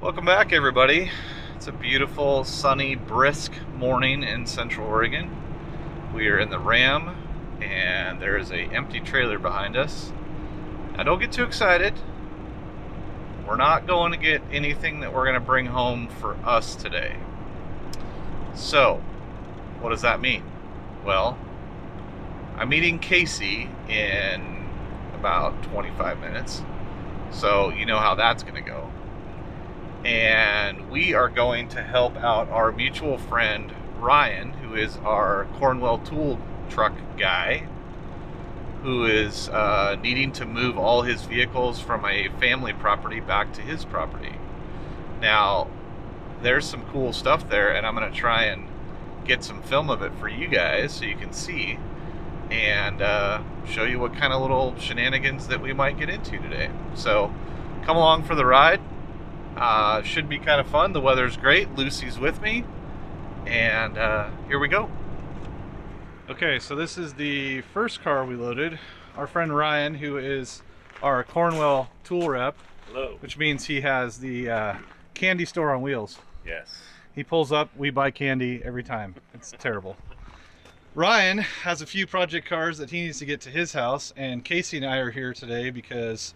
Welcome back, everybody. It's a beautiful, sunny, brisk morning in Central Oregon. We are in the Ram, and there is an empty trailer behind us. Now, don't get too excited. We're not going to get anything that we're going to bring home for us today. So, what does that mean? Well, I'm meeting Casey in about 25 minutes. So, you know how that's going to go. And we are going to help out our mutual friend Ryan, who is our Cornwell tool truck guy, who is needing to move all his vehicles from a family property back to his property. Now, there's some cool stuff there, and I'm going to try and get some film of it for you guys so you can see and show you what kind of little shenanigans that we might get into today. So come along for the ride. Should be kind of fun. The weather's great. Lucy's with me, and here we go. Okay, so this is the first car we loaded. Our friend Ryan, who is our Cornwell tool rep. Hello. Which means he has the candy store on wheels. Yes. He pulls up, we buy candy every time. It's terrible. Ryan has a few project cars that he needs to get to his house, and Casey and I are here today because,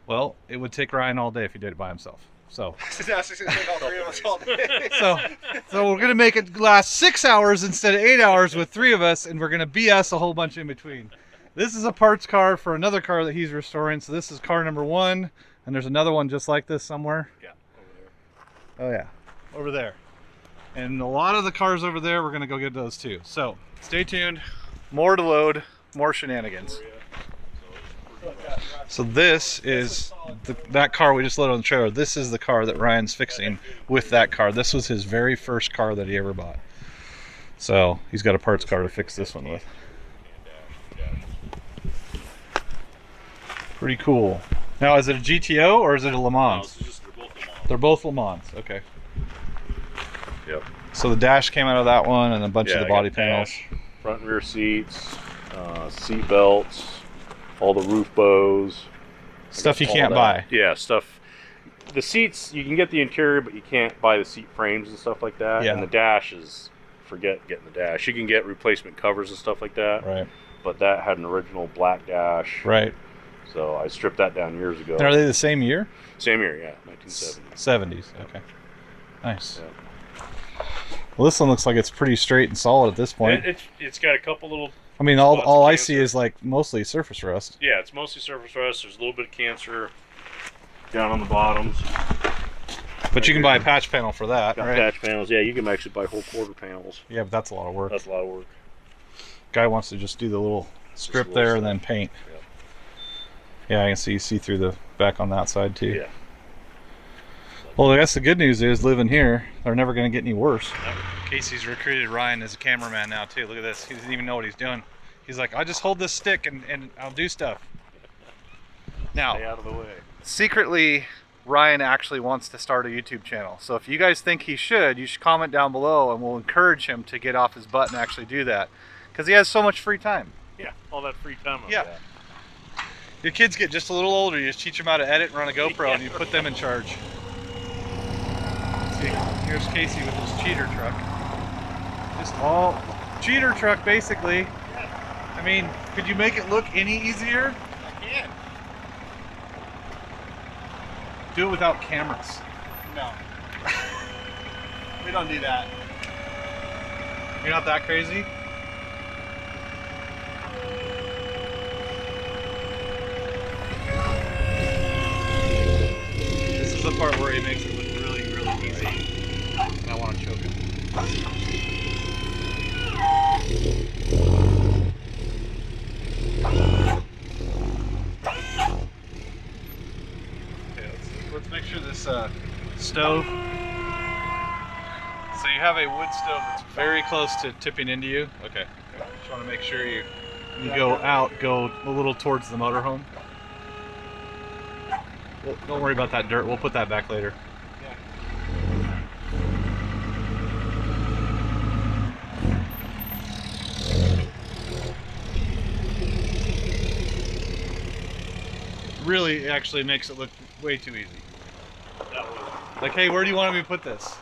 well, it would take Ryan all day if he did it by himself. So, so we're gonna make it last 6 hours instead of 8 hours with 3 of us, and we're gonna BS a whole bunch in between. This is a parts car for another car that he's restoring. So this is car number 1, and there's another one just like this somewhere. Yeah, over there. Oh yeah, over there. And a lot of the cars over there, we're gonna go get those too. So stay tuned. More to load, more shenanigans. So this is that car we just loaded on the trailer. This is the car that Ryan's fixing with that car. This was his very first car that he ever bought. So he's got a parts car to fix this one with. Pretty cool. Now, is it a GTO or is it a Le Mans? No, they're both Le Mans. They're both Le Mans. Okay. Yep. So the dash came out of that one, and a bunch of the body panels. Dash, front and rear seats, seat belts, all the roof bows. Stuff you can't buy. Yeah, stuff. The seats, you can get the interior, but you can't buy the seat frames and stuff like that. Yeah. And the dash is, forget getting the dash. You can get replacement covers and stuff like that. Right. But that had an original black dash. Right. So I stripped that down years ago. And are they the same year? Same year, yeah, 1970. 70s. Okay. Nice. Yeah. Well, this one looks like it's pretty straight and solid at this point. It's got a couple little. I mean, all I see is like mostly surface rust. Yeah, it's mostly surface rust. There's a little bit of cancer down on the bottoms. But you can buy a patch panel for that, Got right? patch panels. Yeah, you can actually buy whole quarter panels. Yeah, but that's a lot of work. That's a lot of work. Guy wants to just do the little strip Just a little there and strip. then paint. Yep. Yeah, I can see through the back on that side too. Yeah. Well, I guess the good news is living here, they're never going to get any worse. Casey's recruited Ryan as a cameraman now too. Look at this. He doesn't even know what he's doing. He's like, I just hold this stick and I'll do stuff. Now, Stay out of the way. secretly, Ryan actually wants to start a YouTube channel. So if you guys think he should, you should comment down below and we'll encourage him to get off his butt and actually do that. Because he has so much free time. Yeah, all that free time. Yeah. Your kids get just a little older, you just teach them how to edit and run a GoPro and you put them in charge. See, here's Casey with his cheater truck. Just all cheater truck basically. I mean, could you make it look any easier? I can. Do it without cameras. No. We don't do that. You're not that crazy? This is the part where he makes it look really, really easy. And I want to choke him. Okay, let's make sure this stove. So you have a wood stove that's very close to tipping into you. Okay. Just want to make sure you go out, go a little towards the motorhome. Well, don't worry about that dirt. We'll put that back later. Really, actually makes it look way too easy. That was Like, hey, where do you want me to put this?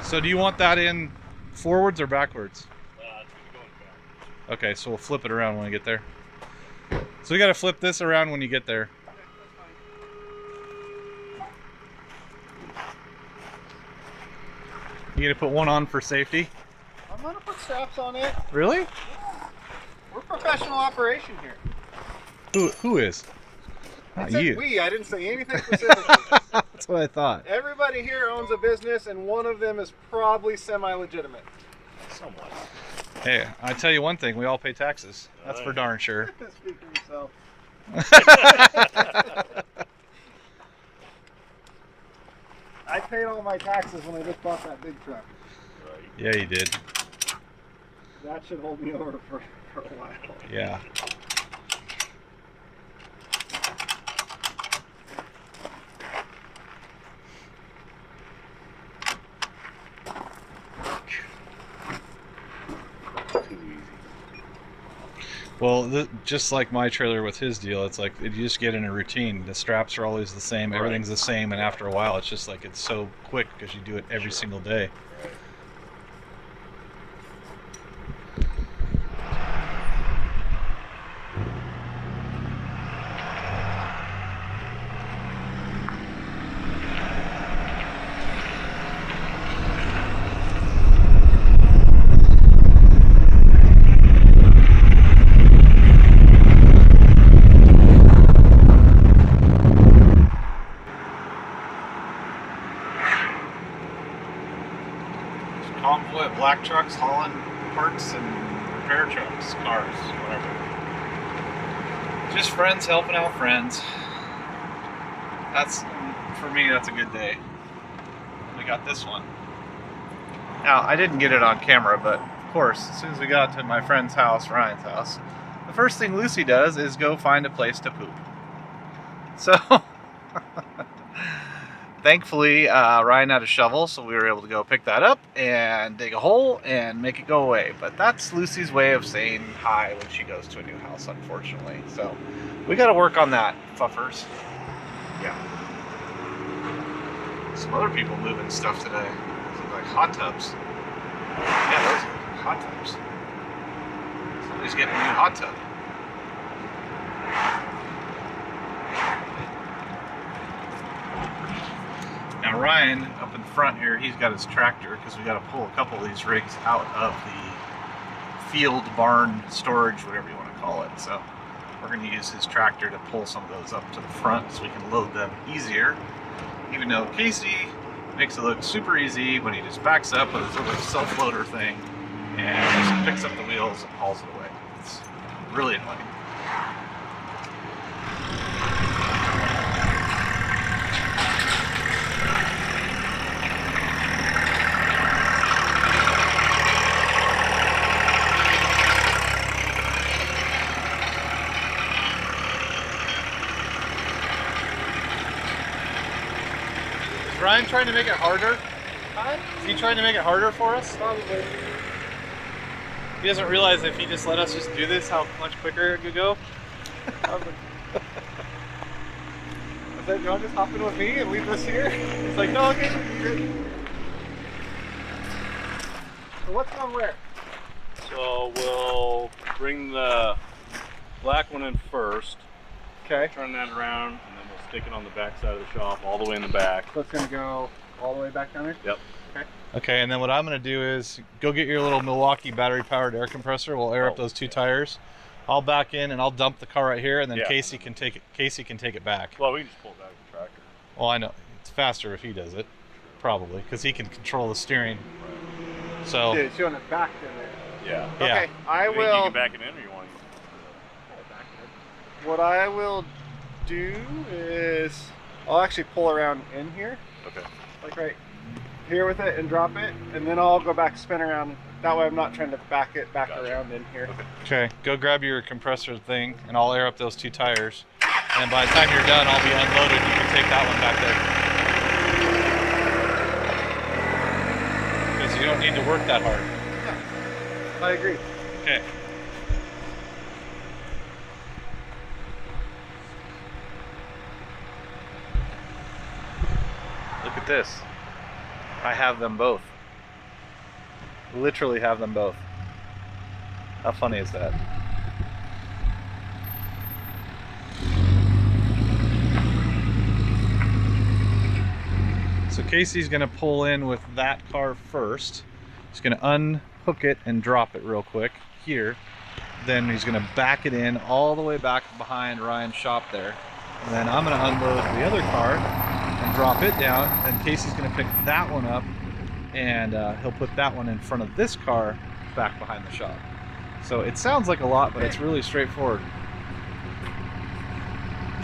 So do you want that in forwards or backwards? It's gonna go in back. Okay, so we'll flip it around when we get there. So we gotta flip this around when you get there. You gonna put one on for safety? I'm gonna put straps on it. Really? We're professional operation here. Who is? I Not said you. we. I didn't say anything specifically. That's what I thought. Everybody here owns a business, and one of them is probably semi-legitimate. Somewhat. Hey, I tell you one thing: we all pay taxes. That's for darn sure. Speak for yourself. I paid all my taxes when I just bought that big truck. Right. Yeah, you did. That should hold me over for a while. Yeah. Too easy. Well, just like my trailer with his deal, it's like you just get in a routine. The straps are always the same, Right. everything's the same, and after a while, it's just like it's so quick because you do it every single day. Right. Convoy of black trucks hauling parts and repair trucks, cars, whatever. Just friends helping out friends. That's, for me, that's a good day. We got this one. Now, I didn't get it on camera, but of course, as soon as we got to my friend's house, Ryan's house, the first thing Lucy does is go find a place to poop. So, thankfully, Ryan had a shovel, so we were able to go pick that up and dig a hole and make it go away. But that's Lucy's way of saying hi when she goes to a new house, unfortunately. So we got to work on that, fuffers. Yeah. Some other people moving stuff today. These look like hot tubs. Yeah, those look like hot tubs. Somebody's getting a new hot tub. Now Ryan, up in front here, he's got his tractor because we got to pull a couple of these rigs out of the field, barn, storage, whatever you want to call it. So we're going to use his tractor to pull some of those up to the front so we can load them easier. Even though Casey makes it look super easy when he just backs up with his little self-loader thing and just picks up the wheels and hauls it away. It's really annoying. Is Ryan trying to make it harder? Is he trying to make it harder for us? Probably. He doesn't realize if he just let us just do this, how much quicker it could go. Probably. I said, you want to just hop in with me and leave this here? He's like, no, okay, you're good. So what's on where? So we'll bring the black one in first, Okay. turn that around, and then we'll stick it on the back side of the shop, all the way in the back. So it's going to go all the way back down there? Yep. Okay, and then what I'm going to do is go get your little Milwaukee battery-powered air compressor. We'll air up those two tires. I'll back in and I'll dump the car right here, and then Yeah. Casey can take it. Casey can take it back. Well, we can just pull it back with the tractor. Well, I know it's faster if he does it, probably, because he can control the steering. So Dude, it's showing it back in there. Yeah. yeah. Okay, I You think you will. can back it in, or you want What I will do is I'll actually pull around in here, to? Okay. like right here with it, and drop it, and then I'll go back, spin around. That way I'm not trying to back it back Gotcha. around in here. Okay, go grab your compressor thing, and I'll air up those two tires. And by the time you're done, I'll be unloaded. You can take that one back there. Because you don't need to work that hard. I agree. Okay. this. I have them both. Literally have them both. How funny is that? So Casey's gonna pull in with that car first. He's gonna unhook it and drop it real quick here. Then he's gonna back it in all the way back behind Ryan's shop there. And then I'm gonna unload the other car and drop it down. Then Casey's gonna pick that one up and he'll put that one in front of this car back behind the shop. So it sounds like a lot, but it's really straightforward.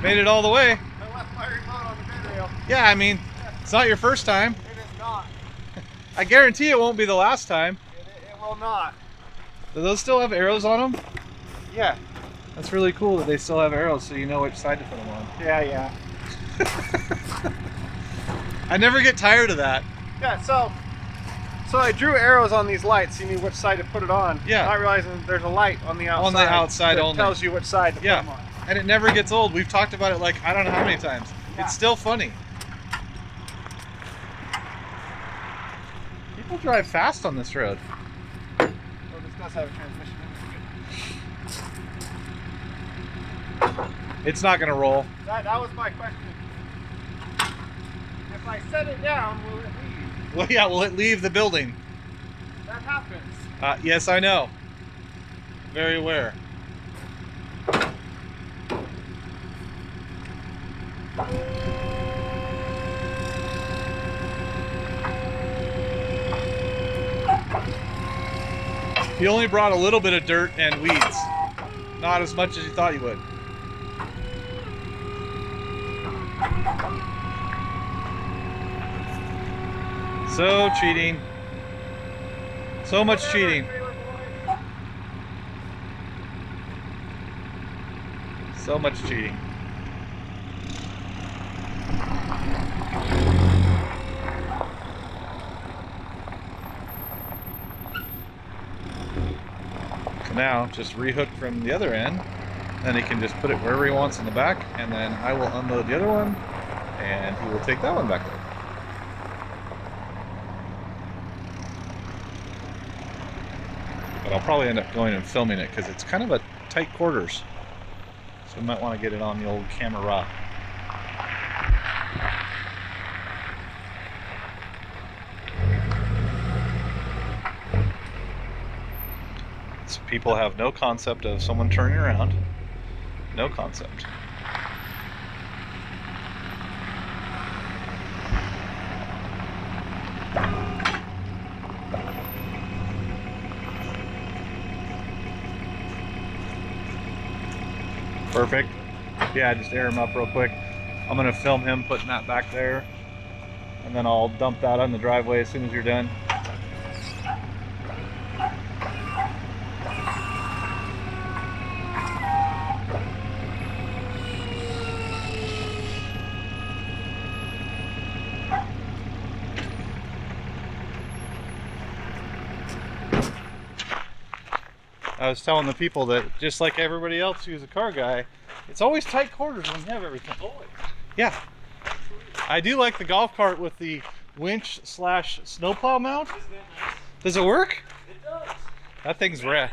Made it all the way. I left my remote on the bed rail. Yeah, I mean, it's not your first time. It is not. I guarantee it won't be the last time. It will not. Do those still have arrows on them? Yeah. That's really cool that they still have arrows so you know which side to put them on. Yeah. I never get tired of that. Yeah, so I drew arrows on these lights, so you knew which side to put it on. Yeah. Not realizing there's a light on the outside. On the outside that only. tells you which side to put them on. And it never gets old. We've talked about it like I don't know how many times. Yeah. It's still funny. People drive fast on this road. Oh, this does have a transmission in it. It's not gonna roll. That was my question. If I set it down, will it leave? Well, yeah, will it leave the building? That happens. Yes, I know. Very aware. You only brought a little bit of dirt and weeds. Not as much as you thought you would. So cheating. So much cheating. So much cheating. So now just rehook from the other end, then he can just put it wherever he wants in the back, and then I will unload the other one and he will take that one back there. But I'll probably end up going and filming it because it's kind of a tight quarters. So we might want to get it on the old camera. So people have no concept of someone turning around. No concept. Perfect. Yeah, just air him up real quick. I'm gonna film him putting that back there, and then I'll dump that on the driveway as soon as you're done. I was telling the people that just like everybody else who's a car guy, it's always tight quarters when you have everything. Always. Yeah. I do like the golf cart with the winch / snowplow mount. Isn't that nice? Does it work? It does. That thing's rad.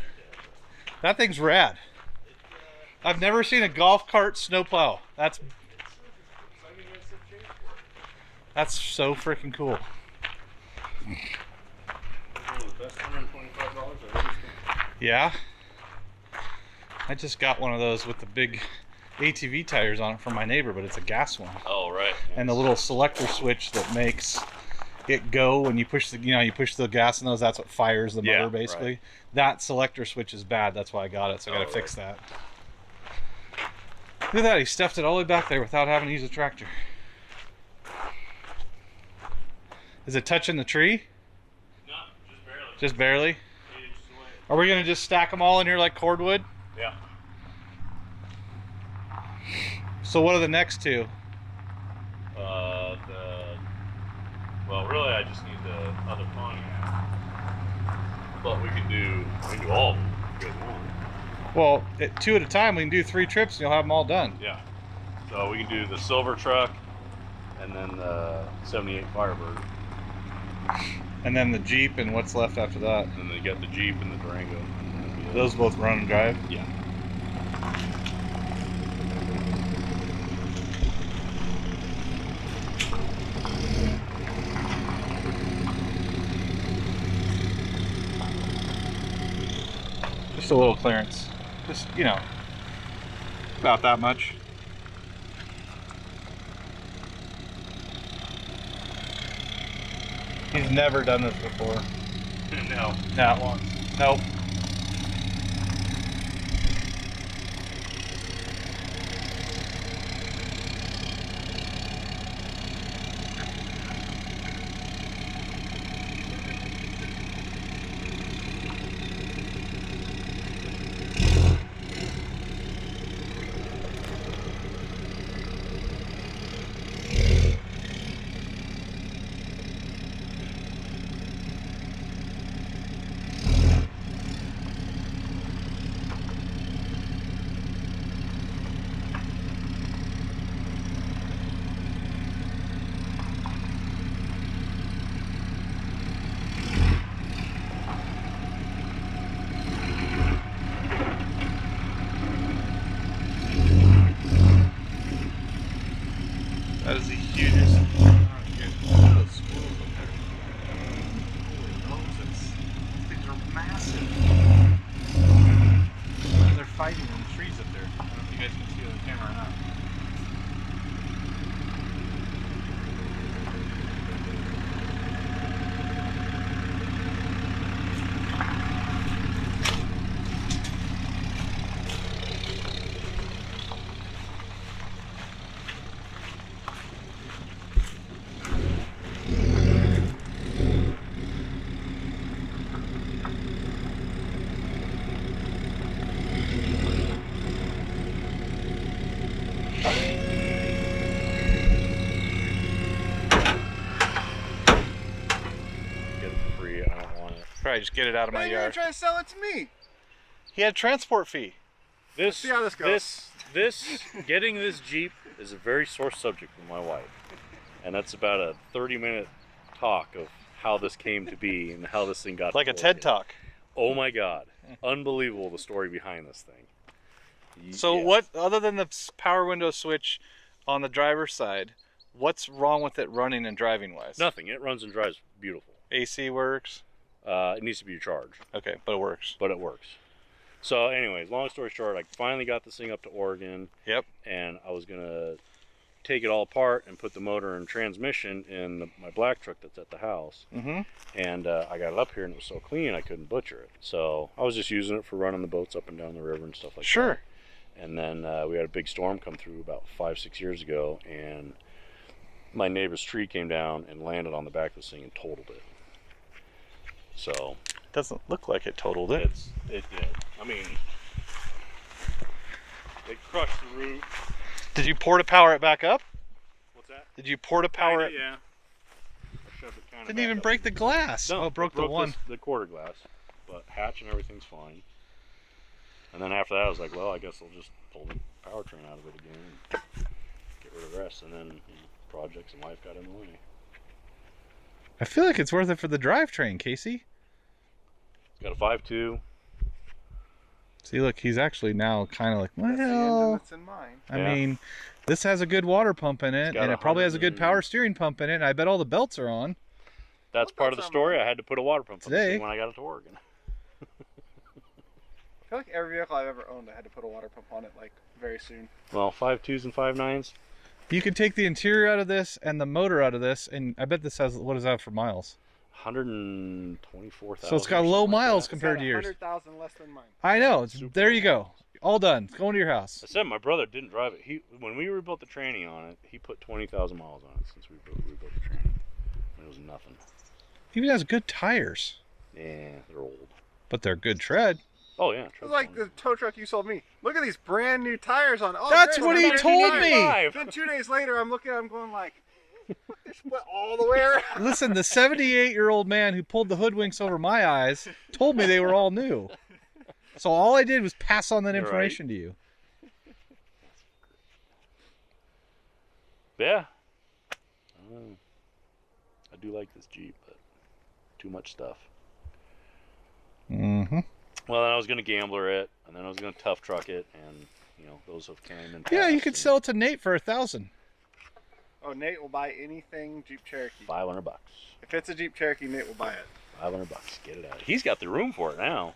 That thing's rad. I've never seen a golf cart snowplow. That's so freaking cool. Yeah. I just got one of those with the big ATV tires on it from my neighbor, but it's a gas one. Oh, right. And the little selector switch that makes it go when you push the, you push the gas in those, that's what fires the motor basically. Right. That selector switch is bad. That's why I got it. So I got to fix that. Look at that. He stuffed it all the way back there without having to use a tractor. Is it touching the tree? No, just barely. Just barely? Are we going to just stack them all in here like cordwood? Yeah. So what are the next two? Well, really, I just need the other Pontiac. But we can do all of them if you guys want. Well, two at a time, we can do 3 trips and you'll have them all done. Yeah. So we can do the silver truck, and then the 78 Firebird. And then the Jeep, and what's left after that? And then you got the Jeep and the Durango. Those both run and drive? Yeah. Just a little clearance. Just, you know, about that much. He's never done this before. No. Not once. Nope. That is the hugest. Oh, dude, look at those squirrels up there. Holy Moses. These things are massive. They're fighting in the trees up there. I don't know if you guys can see on the camera or not. Probably just get it out of my You're yard. trying to sell it to me. He had transport fee. This, see how this goes. Getting this Jeep is a very sore subject with my wife. And that's about a 30-minute talk of how this came to be and how this thing got Like a to TED Oregon. Talk. Oh my God. Unbelievable the story behind this thing. So Yeah. what, other than the power window switch on the driver's side, what's wrong with it running and driving wise? Nothing. It runs and drives beautiful. AC works? It needs to be charged. Okay, but it works. But it works. So anyways, long story short, I finally got this thing up to Oregon. Yep. And I was going to take it all apart and put the motor and transmission in my black truck that's at the house. Mm-hmm. And I got it up here and it was so clean I couldn't butcher it. So I was just using it for running the boats up and down the river and stuff like that. Sure. And then we had a big storm come through about 5-6 years ago, and my neighbor's tree came down and landed on the back of this thing and totaled it. So Doesn't look like it totaled it. it did. I mean, it crushed the root. Did you pour to power it back up? What's that? Did you pour to power it? Yeah. I shoved it kinda Didn't back even up. break the glass. No, oh, it broke the one. The quarter glass, but hatch and everything's fine. And then after that, I was like, well, I guess I'll just pull the powertrain out of it again and get rid of the rest. And then projects and life got in the way. I feel like it's worth it for the drivetrain, Casey. It's got a 5.2. See, look, he's actually now kind of like, That's the engine well, that's in mine. I Yeah. mean, this has a good water pump in it, got and it probably has a good 100 power steering pump in it, and I bet all the belts are on. That's What part of the belts are story. mine? I had to put a water pump on Today. the thing when I got it to Oregon. I feel like every vehicle I've ever owned, I had to put a water pump on it like very soon. Well, 5.2s and 5.9s. You could take the interior out of this and the motor out of this, and I bet this has, what is that for miles? 124,000. So it's got or low something like miles that. compared to yours. 100,000 less than mine. I know. It's, Super there low you go. miles. All done. It's going to your house. I said my brother didn't drive it. When we rebuilt the tranny on it, he put 20,000 miles on it since we rebuilt the tranny. And it was nothing. Even has good tires, Yeah, they're old. but they're good tread. Oh yeah, It was like the tow truck you sold me. Look at these brand new tires on. Oh, That's great, what it's he got told brand new me. tires. Then 2 days later, I'm looking at them going like, they're split all the way around. Listen, the 78-year-old man who pulled the hoodwinks over my eyes told me they were all new. So all I did was pass on that You're information to you. Yeah. do like this Jeep, but too much stuff. Mm-hmm. Well, then I was going to gambler it, and then I was going to tough truck it, and you know those have came and Yeah, passed, you could and sell it to Nate for $1,000. Oh, Nate will buy anything Jeep Cherokee. $500. If it's a Jeep Cherokee, Nate will buy it. $500. Get it out. He's got the room for it now.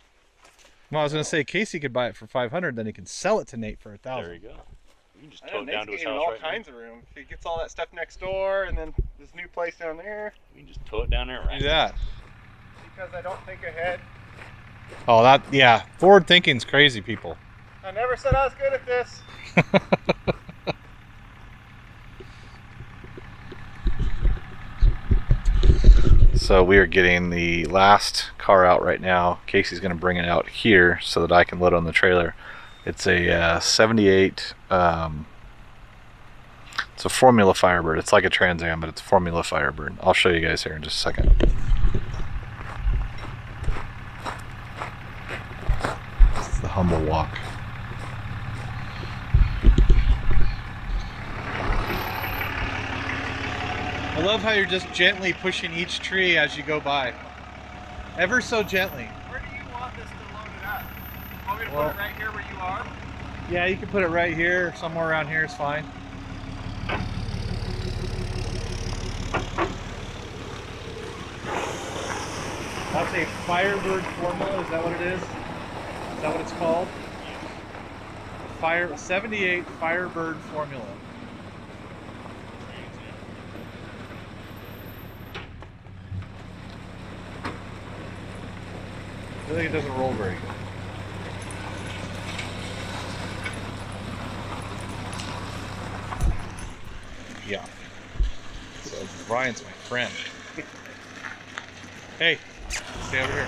Well, I was gonna say Casey could buy it for $500, then he can sell it to Nate for $1,000. There you go. You can just I tow know, it down Nate's to his gaining house all right kinds of room. If he gets all that stuff next door, and then this new place down there. now. You can just tow it down there right Do that. Because I don't think ahead. Oh, yeah. Forward thinking's crazy, people. I never said I was good at this. So we are getting the last car out right now. Casey's going to bring it out here so that I can load on the trailer. It's a 78. It's a Formula Firebird. It's like a Trans Am, but it's a Formula Firebird. I'll show you guys here in just a second. This is the humble walk. I love how you're just gently pushing each tree as you go by. Ever so gently. Where do you want this to load it up? Want me to Well, put it right here where you are? Yeah, you can put it right here. Somewhere around here is fine. That's a Firebird Formula. Is that what it is? Is that what it's called? 78 Firebird Formula. I think it doesn't roll very good. Yeah. So Brian's my friend. Hey, stay over here.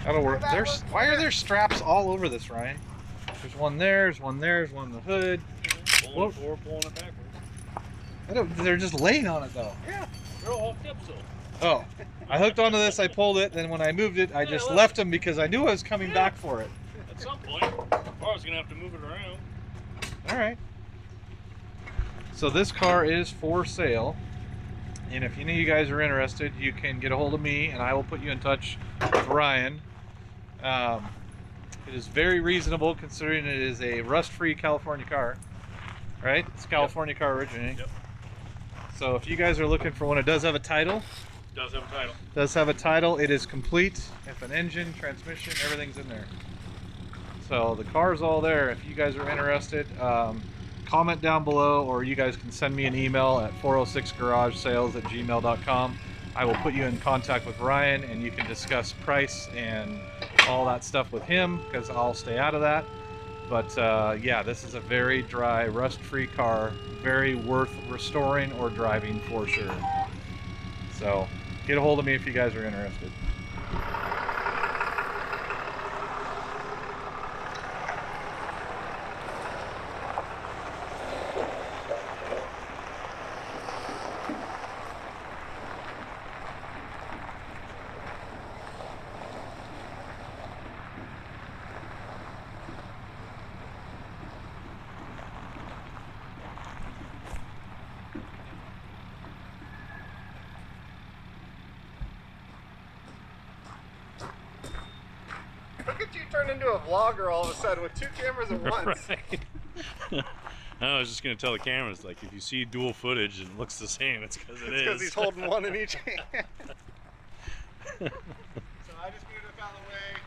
That'll work. Why are there straps all over this, Ryan? There's one there, there's one there, there's one in the hood. Pulling it forward, pulling it backwards. They're just laying on it though. Yeah, they're all hooked up still. Oh, I hooked onto this, I pulled it, then when I moved it, I just left them because I knew I was coming back for it. At some point, I was gonna have to move it around. All right. So this car is for sale, and if any of you guys are interested, you can get a hold of me, and I will put you in touch with Ryan. It is very reasonable considering it is a rust-free California car, right? It's a California car originally. Yep. So if you guys are looking for one, it does have a title. Does have a title. Does have a title. It is complete. If an engine, transmission, everything's in there. So the car's all there. If you guys are interested, comment down below, or you guys can send me an email at 406garagesales@gmail.com. I will put you in contact with Ryan, and you can discuss price and all that stuff with him, because I'll stay out of that. But yeah, this is a very dry, rust-free car, very worth restoring or driving for sure. So get a hold of me if you guys are interested. Look at you turn into a vlogger all of a sudden with two cameras at once. Right. I was just gonna tell the cameras, like, if you see dual footage and it looks the same, it's because it is. It's because he's holding one in each hand. So I just moved up out of the way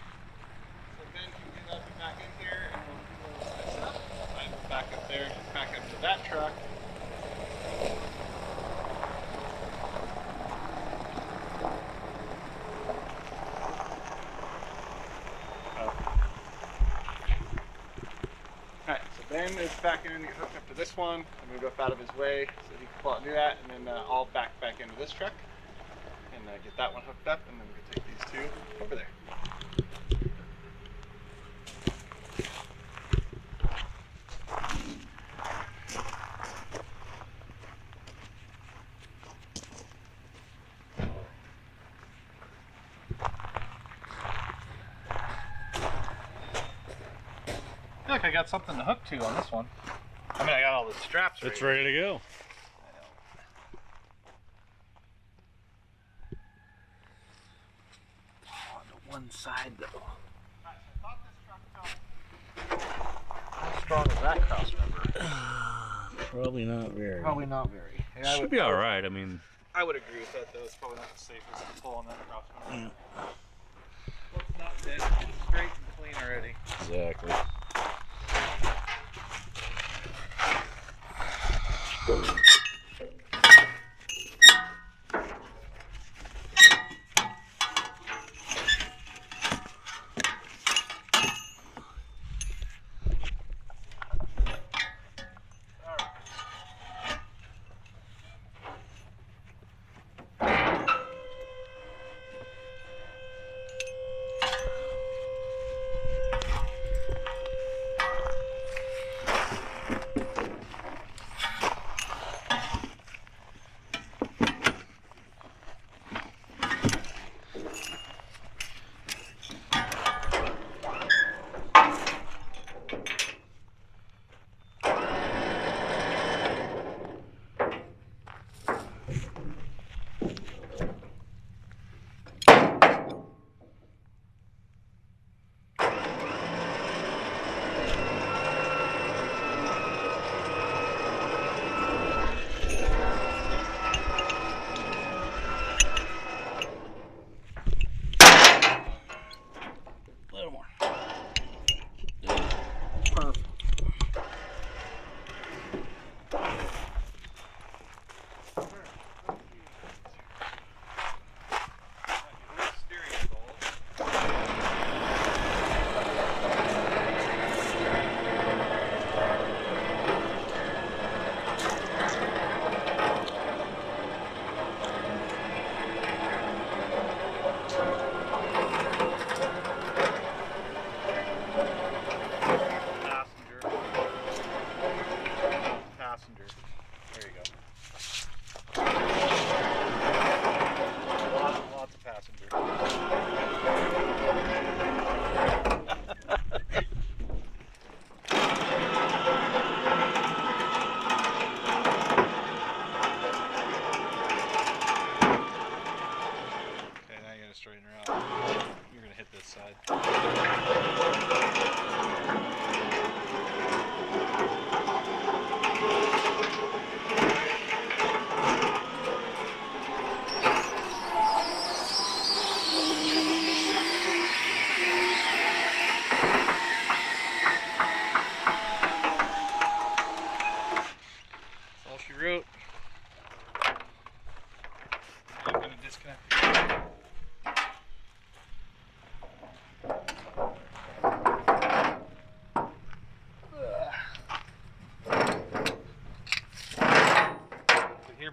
so Ben can get up and back in here, and we'll fix it up. I move back up there, back up to that truck. Alright, so Ben is backing in to get hooked up to this one. I moved up out of his way so he can pull out and do that, and then I'll back into this truck and get that one hooked up, and then we can take these two over there. like I got something to hook to on this one. I mean, I got all the straps ready. It's ready to go. On the one side, though. I thought this truck felt... How strong is that cross member? Probably not very. Probably not very. Yeah, Should be alright, I mean... I would agree with that, though. It's probably not the safest to pull on that cross member. Looks not dead. It's straight and clean already. Exactly.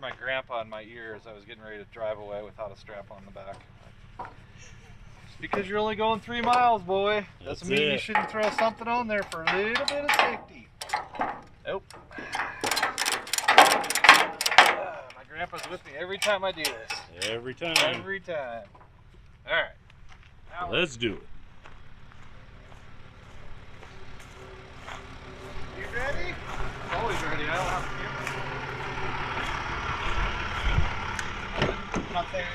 My grandpa in my ear as I was getting ready to drive away without a strap on the back. Just because you're only going 3 miles, boy, doesn't mean you shouldn't throw something on there for a little bit of safety. Nope. My grandpa's with me every time I do this. Every time. Every time. All right. Now let's do it. You ready? Always ready. I don't have to. Not saying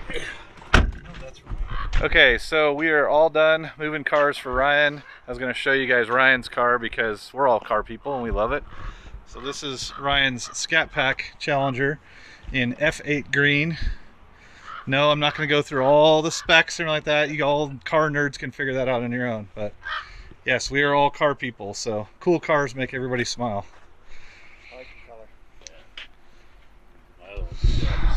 anything. No, that's right. Okay, so we are all done moving cars for Ryan. I was going to show you guys Ryan's car because we're all car people and we love it. So this is Ryan's Scat Pack Challenger in F8 green. No, I'm not going to go through all the specs or anything like that. You all car nerds can figure that out on your own. But yes, we are all car people, so cool cars make everybody smile.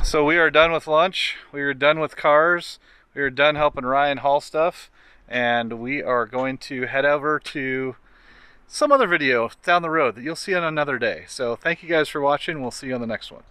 So we are done with lunch, we are done with cars, we are done helping Ryan haul stuff, and we are going to head over to some other video down the road that you'll see on another day. So thank you guys for watching, we'll see you on the next one.